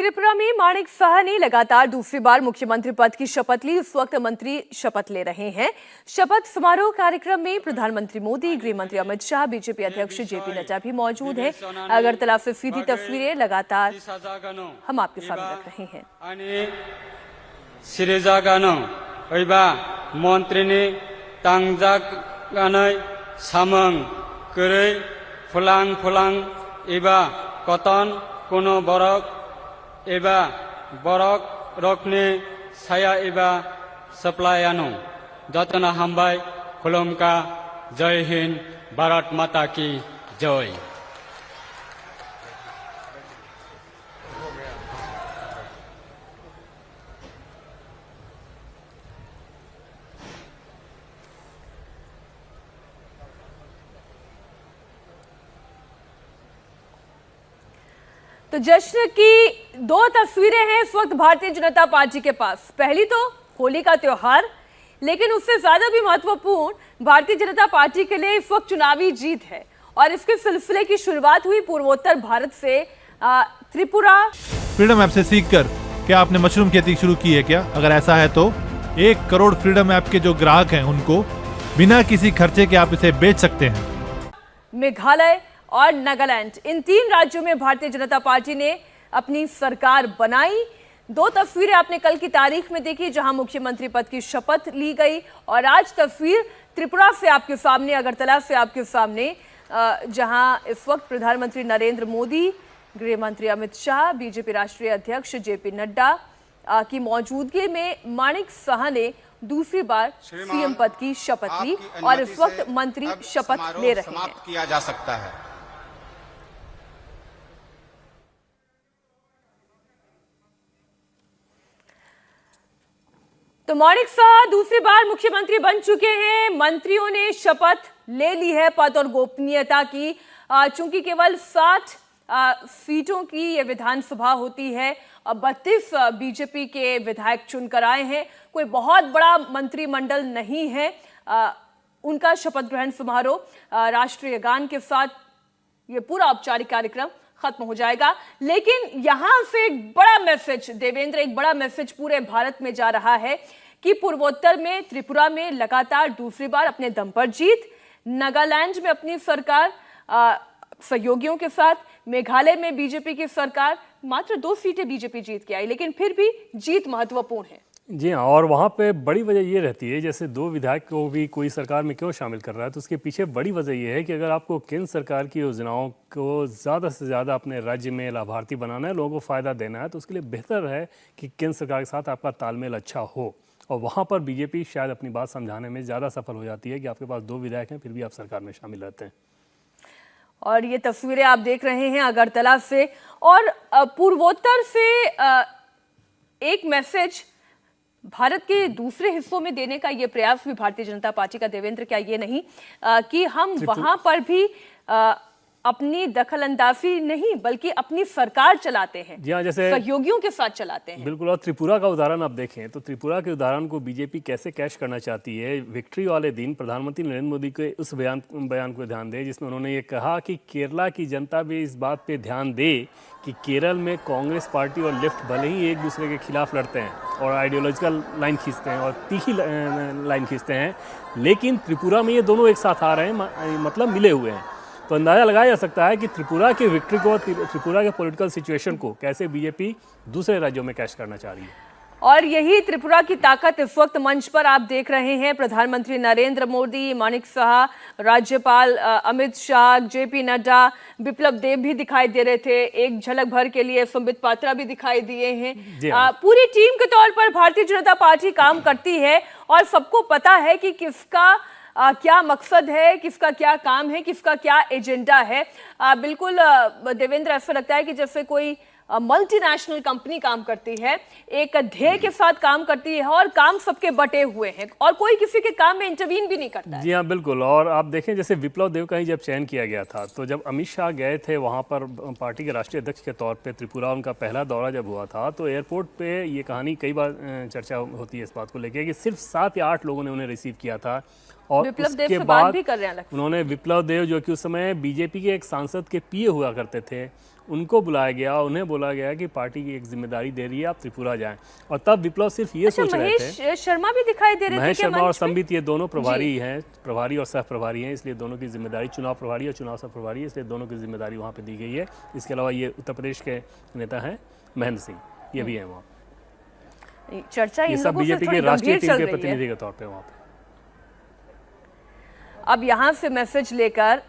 त्रिपुरा में माणिक साह ने लगातार दूसरी बार मुख्यमंत्री पद की शपथ ली। इस वक्त मंत्री शपथ ले रहे हैं। शपथ समारोह कार्यक्रम में प्रधानमंत्री मोदी, गृह मंत्री अमित शाह, बीजेपी अध्यक्ष जेपी नड्डा भी मौजूद हैं। अगरतला से सीधी तस्वीरें लगातार हम आपके सामने रख रहे हैं। मंत्री तांजागानै सामं करै फुलां फुलां एबा कतन कोनो बरक एबा बरक रखने साया एबा सप्लायानो जतना हामबाय खुलुमका। जय हिंद, भारत माता की जय। तो जश्न की दो तस्वीरें हैं इस वक्त भारतीय जनता पार्टी के पास। पहली तो होली का त्योहार, लेकिन उससे ज्यादा भी महत्वपूर्ण भारतीय जनता पार्टी के लिए इस वक्त चुनावी जीत है। और इसके सिलसिले की शुरुआत हुई पूर्वोत्तर भारत से। त्रिपुरा फ्रीडम ऐप से सीखकर क्या आपने मशरूम खेती शुरू की है क्या? अगर ऐसा है तो 1 करोड़ फ्रीडम ऐप के जो ग्राहक हैं उनको बिना किसी खर्चे के आप इसे बेच सकते हैं। मेघालय और नागालैंड, इन 3 राज्यों में भारतीय जनता पार्टी ने अपनी सरकार बनाई। 2 तस्वीरें आपने कल की तारीख में देखी जहां मुख्यमंत्री पद की शपथ ली गई, और आज तस्वीर त्रिपुरा से आपके सामने, अगरतला से आपके सामने, जहां इस वक्त प्रधानमंत्री नरेंद्र मोदी, गृह मंत्री अमित शाह, बीजेपी राष्ट्रीय अध्यक्ष जेपी नड्डा की मौजूदगी में माणिक साह ने दूसरी बार सीएम पद की शपथ ली और इस वक्त मंत्री शपथ ले रहे हैं। किया जा सकता है। तो माणिक साह दूसरी बार मुख्यमंत्री बन चुके हैं। मंत्रियों ने शपथ ले ली है पद और गोपनीयता की। चूंकि केवल 60 सीटों की ये विधानसभा होती है, 32 बीजेपी के विधायक चुनकर आए हैं। कोई बहुत बड़ा मंत्रिमंडल नहीं है। उनका शपथ ग्रहण समारोह राष्ट्रीय गान के साथ ये पूरा औपचारिक कार्यक्रम खत्म हो जाएगा। लेकिन यहां से एक बड़ा मैसेज, देवेंद्र, एक बड़ा मैसेज पूरे भारत में जा रहा है कि पूर्वोत्तर में त्रिपुरा में लगातार दूसरी बार अपने दम पर जीत, नागालैंड में अपनी सरकार सहयोगियों के साथ, मेघालय में बीजेपी की सरकार, मात्र 2 सीटें बीजेपी जीत के आई, लेकिन फिर भी जीत महत्वपूर्ण है। जी हाँ, और वहाँ पे बड़ी वजह ये रहती है, जैसे 2 विधायक को भी कोई सरकार में क्यों शामिल कर रहा है, तो उसके पीछे बड़ी वजह ये है कि अगर आपको केंद्र सरकार की योजनाओं को ज़्यादा से ज़्यादा अपने राज्य में लाभार्थी बनाना है, लोगों को फ़ायदा देना है, तो उसके लिए बेहतर है कि केंद्र सरकार के साथ आपका तालमेल अच्छा हो। और वहाँ पर बीजेपी शायद अपनी बात समझाने में ज़्यादा सफल हो जाती है कि आपके पास 2 विधायक हैं, फिर भी आप सरकार में शामिल रहते हैं। और ये तस्वीरें आप देख रहे हैं अगरतला से और पूर्वोत्तर से एक मैसेज भारत के दूसरे हिस्सों में देने का ये प्रयास भी भारतीय जनता पार्टी का, देवेंद्र, क्या ये नहीं कि हम वहां पर भी अपनी दखलंदाजी नहीं बल्कि अपनी सरकार चलाते हैं, जी हाँ, जैसे सहयोगियों के साथ चलाते हैं। बिल्कुल। और त्रिपुरा का उदाहरण आप देखें तो त्रिपुरा के उदाहरण को बीजेपी कैसे कैश करना चाहती है। विक्ट्री वाले दिन प्रधानमंत्री नरेंद्र मोदी के उस बयान को ध्यान दे जिसमें उन्होंने ये कहा कि केरला की जनता भी इस बात पे ध्यान दे कि केरल में कांग्रेस पार्टी और लेफ्ट भले ही एक दूसरे के खिलाफ लड़ते हैं और आइडियोलॉजिकल लाइन खींचते हैं और तीखी लाइन खींचते हैं, लेकिन त्रिपुरा में ये दोनों एक साथ आ रहे हैं, मतलब मिले हुए हैं। तो अंदाज़ा लगाया जा सकता है कि त्रिपुरा की विक्ट्री को, त्रिपुरा के पॉलिटिकल सिचुएशन को कैसे बीजेपी दूसरे राज्यों में कैश करना चाह रही है। और यही त्रिपुरा की ताकत इस वक्त मंच पर आप देख रहे हैं। प्रधानमंत्री नरेंद्र मोदी, माणिक साह, राज्यपाल अमित शाह, जेपी नड्डा, बिप्लब देब भी दिखाई दे रहे थे। एक झलक भर के लिए संबित पात्रा भी दिखाई दिए हैं। पूरी टीम के तौर पर भारतीय जनता पार्टी काम करती है और सबको पता है कि किसका क्या मकसद है, किसका क्या काम है, किसका क्या एजेंडा है। बिल्कुल देवेंद्र, ऐसा लगता है कि जैसे कोई मल्टीनेशनल कंपनी काम करती है, एक ध्येय के साथ काम करती है और काम सबके बटे हुए हैं और कोई किसी के काम में इंटरवीन भी नहीं करता है। जी हाँ, बिल्कुल। और आप देखें जैसे विप्लव देव का ही जब चयन किया गया था, तो जब अमित शाह गए थे वहाँ पर पार्टी के राष्ट्रीय अध्यक्ष के तौर पे त्रिपुरा, उनका पहला दौरा जब हुआ था, तो एयरपोर्ट पे ये कहानी कई बार चर्चा होती है इस बात को लेकर कि सिर्फ 7 या 8 लोगों ने उन्हें रिसीव किया था। और उसके बाद भी कर रहे हैं उन्होंने विप्लव देव, जो कि उस समय बीजेपी के एक सांसद के पीए हुआ करते थे, उनको बुलाया गया, उन्हें बोला गया कि पार्टी की एक जिम्मेदारी दे रही है, आप त्रिपुरा जाएं। और तब विप्लव सिर्फ ये सोच रहे थे। महेश शर्मा भी दिखाई दे रहे थे। महेश क्या शर्मा और मंच पे? संबित ये दोनों प्रभारी हैं, प्रभारी और सह प्रभारी हैं, इसलिए दोनों की जिम्मेदारी, चुनाव प्रभारी और चुनाव सह प्रभारी, इसलिए दोनों की जिम्मेदारी वहाँ पे दी गई है। इसके अलावा ये उत्तर प्रदेश के नेता हैं महेंद्र सिंह, ये भी हैं वहाँ। चर्चा ये इन सब लोगों से बीजेपी थोड़ी के राष्ट्रीय गंभीर टीम चल के रही है। प्रतिनिधि के तौर पे वहाँ पे। अब यहां से मैसेज लेकर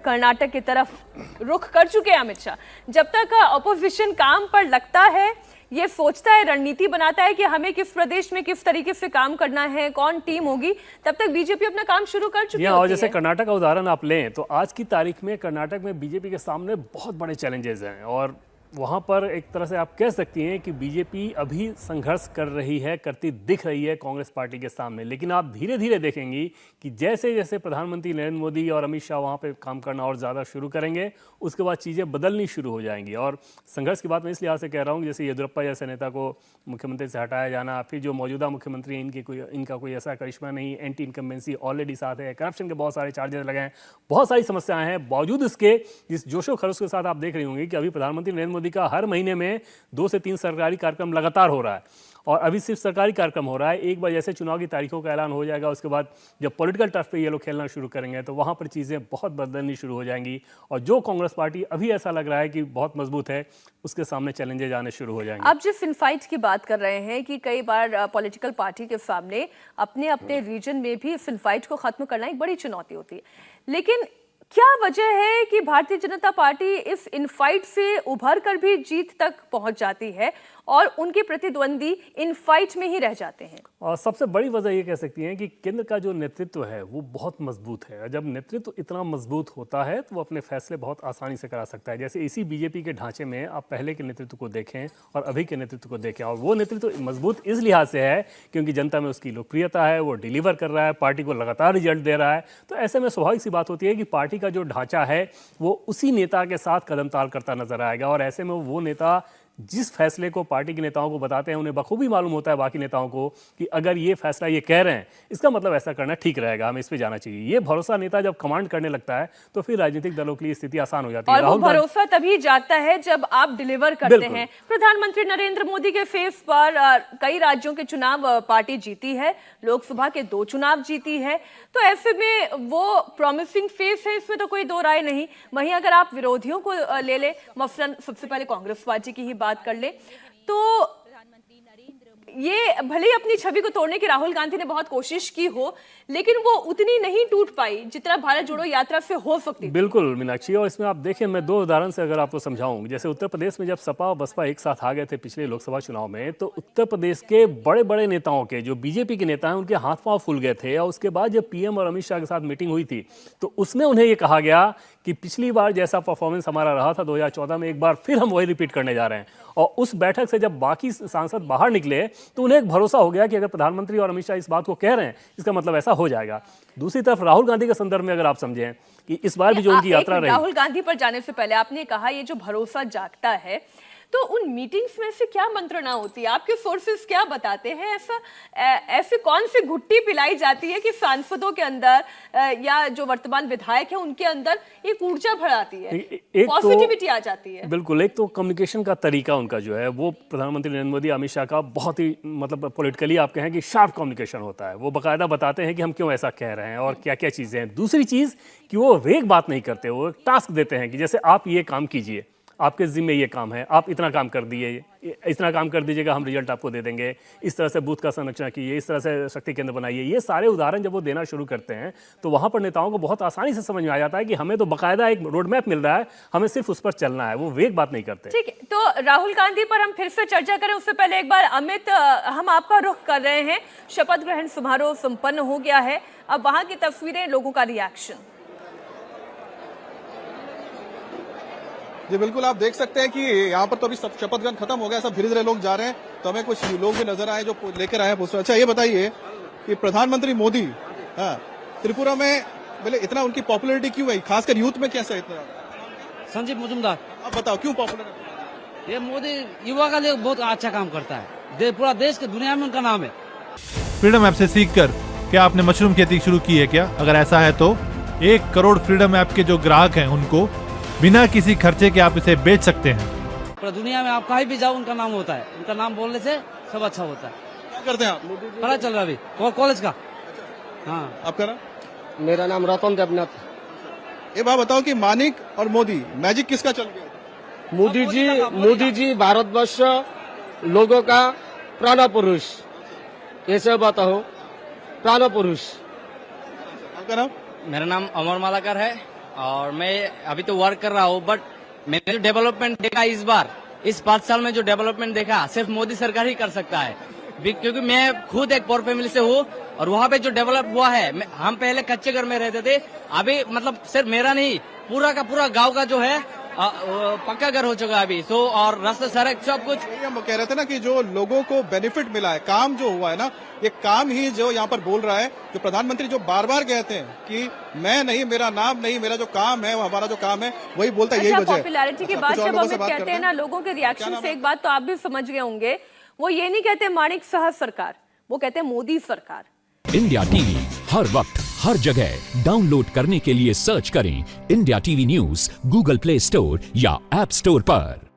कर्नाटक की तरफ रुख कर चुके हैं अमित शाह। जब तक अपोजिशन काम पर लगता है, ये सोचता है, रणनीति बनाता है कि हमें किस प्रदेश में किस तरीके से काम करना है, कौन टीम होगी, तब तक बीजेपी अपना काम शुरू कर चुकी और होती जैसे है। कर्नाटक का उदाहरण आप लें तो आज की तारीख में कर्नाटक में बीजेपी के सामने बहुत बड़े चैलेंजेस हैं और वहाँ पर एक तरह से आप कह सकती हैं कि बीजेपी अभी संघर्ष कर रही है, करती दिख रही है कांग्रेस पार्टी के सामने। लेकिन आप धीरे धीरे देखेंगी कि जैसे जैसे प्रधानमंत्री नरेंद्र मोदी और अमित शाह वहाँ पे काम करना और ज़्यादा शुरू करेंगे, उसके बाद चीज़ें बदलनी शुरू हो जाएंगी। और संघर्ष की बात मैं इस लिहाज से कह रहा हूँ, जैसे येदियुरप्पा जैसे नेता को मुख्यमंत्री से हटाया जाना, फिर जो मौजूदा मुख्यमंत्री हैं इनका कोई ऐसा करिश्मा नहीं, एंटी इनकम्बेंसी ऑलरेडी साथ है, करप्शन के बहुत सारे चार्जेस लगे हैं, बहुत सारी समस्याएं हैं। बावजूद इसके जिस जोशो खरोश के साथ आप देख रही होंगी कि अभी प्रधानमंत्री नरेंद्र मोदी का हर महीने में 2 से 3 सरकारी कार्यक्रम लगातार हो रहा है और अभी सिर्फ सरकारी कार्यक्रम हो रहा है। एक बार जैसे चुनाव की तारीखों का ऐलान हो जाएगा, उसके बाद जब पॉलिटिकल टर्फ पे ये लोग खेलना शुरू करेंगे तो वहाँ पर चीज़ें बहुत बदलनी शुरू हो जाएंगी और जो कांग्रेस पार्टी अभी ऐसा लग रहा है कि बहुत मजबूत है, उसके सामने चैलेंजेस आने शुरू हो जाएंगे। आप जिस इनफाइट की बात कर रहे हैं कि कई बार पॉलिटिकल पार्टी के सामने अपने अपने रीजन में भी इस इनफाइट को खत्म करना एक बड़ी चुनौती होती है, लेकिन क्या वजह है कि भारतीय जनता पार्टी इस इनफाइट से उभर कर भी जीत तक पहुंच जाती है और उनके प्रतिद्वंदी इनफाइट में ही रह जाते हैं? और सबसे बड़ी वजह ये कह सकती हैं कि केंद्र का जो नेतृत्व है वो बहुत मजबूत है। जब नेतृत्व इतना मजबूत होता है तो वो अपने फैसले बहुत आसानी से करा सकता है। जैसे इसी बीजेपी के ढांचे में आप पहले के नेतृत्व को देखें और अभी के नेतृत्व को देखें, और वो नेतृत्व मजबूत इस लिहाज से है क्योंकि जनता में उसकी लोकप्रियता है, वो डिलीवर कर रहा है, पार्टी को लगातार रिजल्ट दे रहा है। तो ऐसे में स्वाभाविक सी बात होती है कि पार्टी का जो ढांचा है वो उसी नेता के साथ कदम ताल करता नजर आएगा और ऐसे में वो नेता जिस फैसले को पार्टी के नेताओं को बताते हैं, उन्हें बखूबी मालूम होता है बाकी नेताओं को कि अगर ये फैसला ये कह रहे हैं, इसका मतलब ऐसा करना ठीक रहेगा, हमें इस पे जाना चाहिए। ये भरोसा नेता जब कमांड करने लगता है तो फिर राजनीतिक दलों के लिए स्थिति आसान हो जाती है। और वो भरोसा तभी जागता है जब आप डिलीवर करते हैं। प्रधानमंत्री नरेंद्र मोदी के फेस पर कई राज्यों के चुनाव पार्टी जीती है, लोकसभा के 2 चुनाव जीती है, तो ऐसे में वो प्रॉमिसिंग फेस है, इसमें तो कोई दो राय नहीं। वहीं अगर आप विरोधियों को ले ले, मसलन सबसे पहले कांग्रेस पार्टी की ही बात कर ले, तो ये भले ही अपनी छवि को तोड़ने की राहुल गांधी ने बहुत कोशिश की हो, लेकिन वो उतनी नहीं टूट पाई जितना भारत जोड़ो यात्रा से हो सकती थी। बिल्कुल मीनाक्षी, और इसमें आप देखें, मैं 2 उदाहरण से अगर आपको समझाऊं, जैसे उत्तर प्रदेश में जब सपा और बसपा एक साथ आ गए थे पिछले लोकसभा चुनाव में, तो उत्तर प्रदेश के बड़े बड़े नेताओं के, जो बीजेपी के नेता हैं, उनके हाथ पांव फूल गए थे। और उसके बाद जब पीएम और अमित शाह के साथ मीटिंग हुई थी तो उसमें उन्हें यह कहा गया कि पिछली बार जैसा परफॉर्मेंस हमारा रहा था 2014 में, एक बार फिर हम वही रिपीट करने जा रहे हैं। और उस बैठक से जब बाकी सांसद बाहर निकले तो उन्हें एक भरोसा हो गया कि अगर प्रधानमंत्री और अमित शाह इस बात को कह रहे हैं, इसका मतलब ऐसा हो जाएगा। दूसरी तरफ राहुल गांधी के संदर्भ में अगर आप समझें कि इस बार भी जो उनकी यात्रा रही, राहुल गांधी पर जाने से पहले आपने कहा ये जो भरोसा जागता है, तो उन मीटिंग्स में से क्या मंत्रणा होती है? आपके सोर्सेस क्या बताते हैं? ऐसे कौन सी घुट्टी पिलाई जाती है कि सांसदों के अंदर या जो वर्तमान विधायक है उनके अंदर एक ऊर्जा भर आती है, पॉजिटिविटी आ जाती है? बिल्कुल, एक तो कम्युनिकेशन का तरीका उनका जो है वो प्रधानमंत्री नरेंद्र मोदी, अमित शाह का बहुत ही मतलब पॉलिटिकली आप कहें कि शार्प कम्युनिकेशन होता है। वो बाकायदा बताते हैं कि हम क्यों ऐसा कह रहे हैं और क्या क्या चीज़ें हैं। दूसरी चीज़ कि वो वेग बात नहीं करते, वो एक टास्क देते हैं कि जैसे आप ये काम कीजिए, आपके जिम्मे ये काम है, आप इतना काम कर दिए, इतना काम कर दीजिएगा, हम रिजल्ट आपको दे देंगे, इस तरह से बूथ का संरक्षण कीजिए, इस तरह से शक्ति केंद्र बनाइए। ये सारे उदाहरण जब वो देना शुरू करते हैं तो वहाँ पर नेताओं को बहुत आसानी से समझ में आ जाता है कि हमें तो बाकायदा एक रोड मैप मिल रहा है, हमें सिर्फ उस पर चलना है। वो वेग बात नहीं करते। ठीक है, तो राहुल गांधी पर हम फिर से चर्चा करें उससे पहले एक बार अमित, हम आपका रुख कर रहे हैं। शपथ ग्रहण समारोह संपन्न हो गया है, अब वहां की तस्वीरें, लोगों का रिएक्शन। जी बिल्कुल, आप देख सकते हैं कि यहाँ पर तो अभी सब शपथ ग्रहण खत्म हो गया, सब धीरे धीरे लोग जा रहे हैं। तो हमें कुछ लोग भी नजर आए जो लेकर आए हैं पोस्टर। अच्छा ये बताइए कि प्रधानमंत्री मोदी त्रिपुरा में बोले इतना उनकी पॉपुलैरिटी क्यों है, खासकर यूथ में कैसा इतना? संजीव मुजुमदार, आप बताओ क्यों पॉपुलर है? ये मोदी युवा का लिए बहुत अच्छा काम करता है, पूरा देश के दुनिया में उनका नाम है। फ्रीडम ऐप से सीखकर क्या आपने मशरूम खेती शुरू की है क्या? अगर ऐसा है तो 1 करोड़ फ्रीडम ऐप के जो ग्राहक हैं उनको बिना किसी खर्चे के आप इसे बेच सकते हैं। पूरा दुनिया में आप कहीं भी जाओ उनका नाम होता है, उनका नाम बोलने से सब अच्छा होता है। क्या करते हैं आप? पता चल रहा है अभी कॉलेज का। हाँ, आपका नाम? मेरा नाम रतन देवनाथ। ये बात बताओ कि मानिक और मोदी मैजिक किसका चल गया? मोदी जी भारतवर्ष लोगों का प्राण पुरुष, ऐसे बताओ, प्राण पुरुष। आपका नाम? मेरा नाम अमर मालाकर है और मैं अभी तो वर्क कर रहा हूँ, बट मैंने जो डेवलपमेंट देखा इस 5 साल में जो डेवलपमेंट देखा सिर्फ मोदी सरकार ही कर सकता है। क्योंकि मैं खुद एक पोर फैमिली से हूँ और वहाँ पे जो डेवलप हुआ है, हम पहले कच्चे घर में रहते थे, अभी मतलब सिर्फ मेरा नहीं पूरा का पूरा गांव का जो है पक्का घर हो चुका है अभी। सो और रास्ता सड़क सब कुछ। हम कह रहे थे ना कि जो लोगों को बेनिफिट मिला है, काम जो हुआ है ना, ये काम ही जो यहाँ पर बोल रहा है, जो प्रधानमंत्री जो बार बार कहते हैं कि मैं नहीं, मेरा नाम नहीं, मेरा जो काम है, हमारा जो काम है वही बोलता है, यही वजह है। पॉपुलैरिटी की बात जब अमित कहते हैं ना, लोगों के रिएक्शन से एक बात तो आप भी समझ गए होंगे, वो ये नहीं कहते माणिक साह सरकार, वो कहते हैं मोदी सरकार। इंडिया टीवी हर वक्त हर जगह डाउनलोड करने के लिए सर्च करें India TV news Google play store या ऐप स्टोर पर।